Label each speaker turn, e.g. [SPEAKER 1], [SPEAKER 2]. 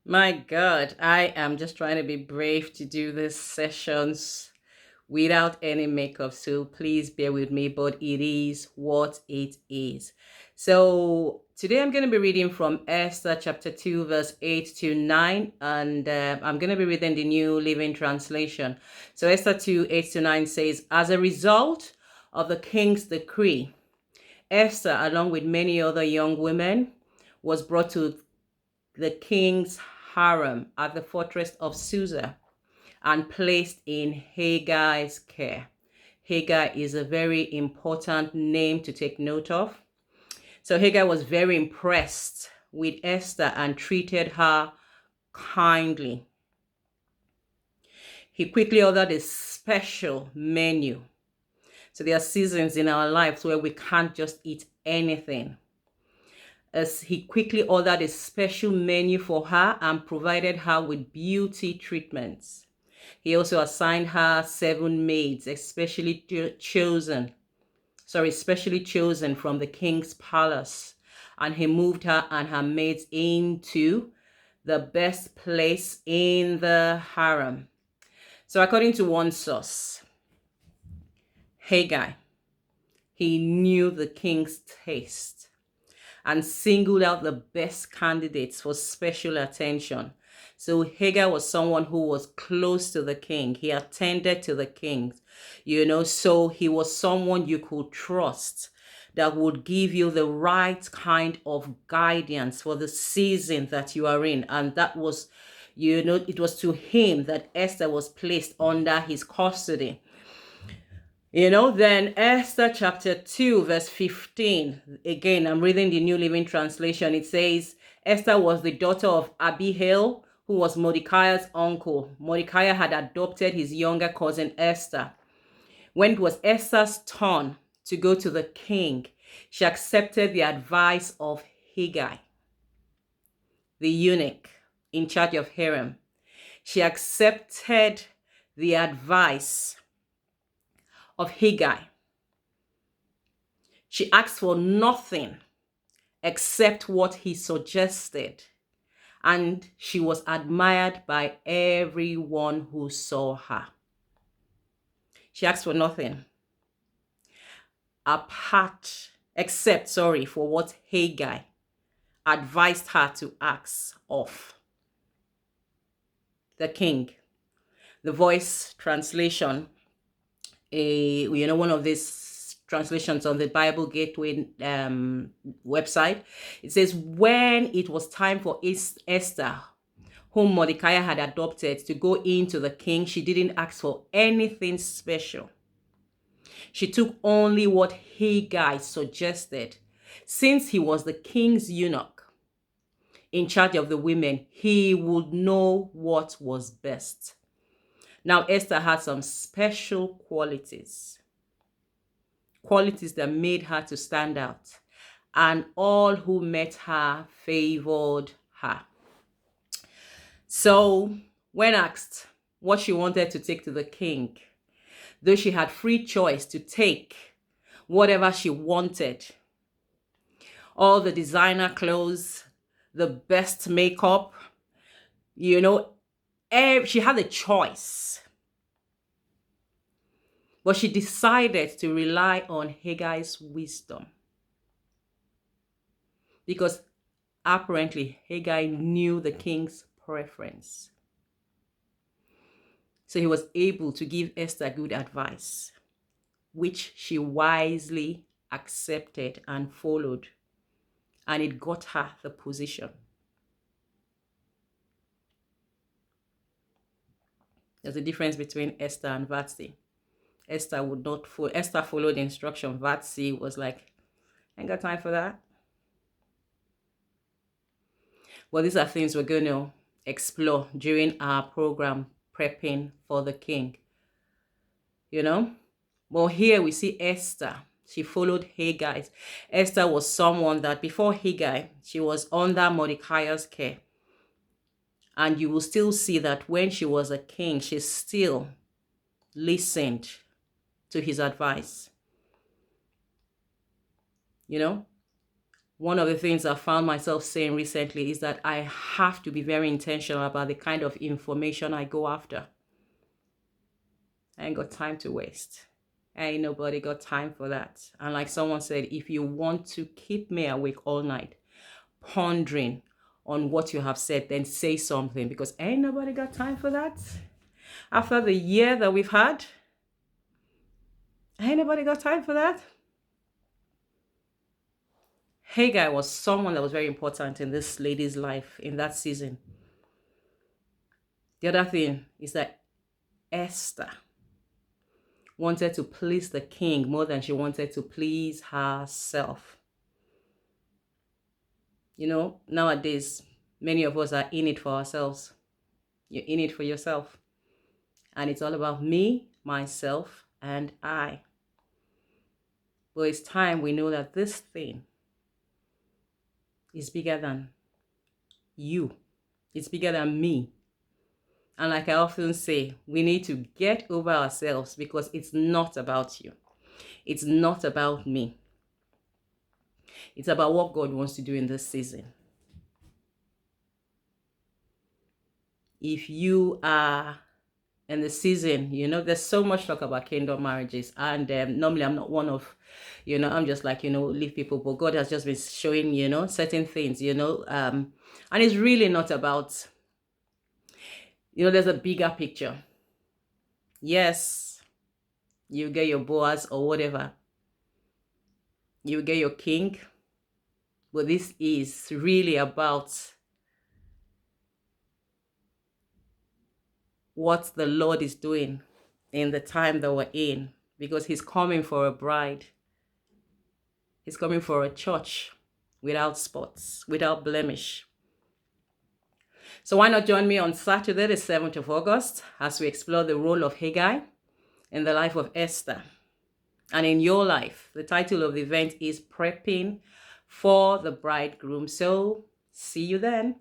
[SPEAKER 1] My God, I am just trying to be brave to do these sessions without any makeup. So please bear with me, but it is what it is. So today I'm going to be reading from Esther chapter 2, verse 8 to 9, and I'm going to be reading the New Living Translation. So Esther 2, 8 to 9 says, as a result of the king's decree, Esther, along with many other young women, was brought to the king's harem at the fortress of Susa and placed in Haggai's care. Haggai is a very important name to take note of. So Haggai was very impressed with Esther and treated her kindly. He quickly ordered a special menu. So there are seasons in our lives where we can't just eat anything. As he quickly ordered a special menu for her and provided her with beauty treatments. He also assigned her 7 maids, especially chosen from the king's palace. And he moved her and her maids into the best place in the harem. So according to one source, Haggai, he knew the king's taste and singled out the best candidates for special attention. So Hagar was someone who was close to the king. He attended to the king, so he was someone you could trust that would give you the right kind of guidance for the season that you are in. And that was, it was to him that Esther was placed under his custody. Then Esther chapter 2, verse 15. Again, I'm reading the New Living Translation. It says, Esther was the daughter of Abihail, who was Mordecai's uncle. Mordecai had adopted his younger cousin Esther. When it was Esther's turn to go to the king, she accepted the advice of Haggai, the eunuch in charge of harem. She accepted the advice of Haggai. She asked for nothing except what he suggested, and she was admired by everyone who saw her. She asked for nothing for what Haggai advised her to ask of the king. The Voice translation, one of these translations on the Bible Gateway website, it says, when it was time for Esther, whom Mordecai had adopted, to go into the king, she didn't ask for anything special. She took only what Haggai suggested. Since he was the king's eunuch in charge of the women, he would know what was best. Now, Esther had some special qualities that made her to stand out, and all who met her favored her. So, when asked what she wanted to take to the king, though she had free choice to take whatever she wanted, all the designer clothes, the best makeup, she had a choice. But she decided to rely on Haggai's wisdom, because apparently Haggai knew the king's preference. So he was able to give Esther good advice, which she wisely accepted and followed, and it got her the position. There's a difference between Esther and Vashti. Esther followed the instruction. Vashti was like, I ain't got time for that. Well, these are things we're going to explore during our program, Prepping for the King. Well, here we see Esther. She followed Haggai. Esther was someone that before Haggai, she was under Mordecai's care. And you will still see that when she was a king, she still listened to his advice. One of the things I found myself saying recently is that I have to be very intentional about the kind of information I go after. I ain't got time to waste. Ain't nobody got time for that. And like someone said, if you want to keep me awake all night, pondering on what you have said, then say something, because ain't nobody got time for that. After the year that we've had, ain't nobody got time for that. Haggai was someone that was very important in this lady's life in that season. The other thing is that Esther wanted to please the king more than she wanted to please herself. You know, nowadays, many of us are in it for ourselves. You're in it for yourself. And it's all about me, myself, and I. But it's time we know that this thing is bigger than you. It's bigger than me. And like I often say, we need to get over ourselves, because it's not about you. It's not about me. It's about what God wants to do in this season. If you are in the season, you know, there's so much talk about kingdom marriages. And normally I'm not one of, I'm just like, leave people. But God has just been showing, certain things, and it's really not about, there's a bigger picture. Yes, you get your Boaz or whatever. You get your king. But this is really about what the Lord is doing in the time that we're in, because he's coming for a bride. He's coming for a church without spots, without blemish. So why not join me on Saturday, the 7th of August, as we explore the role of Haggai in the life of Esther and in your life. The title of the event is Prepping for the Bridegroom. So see you then.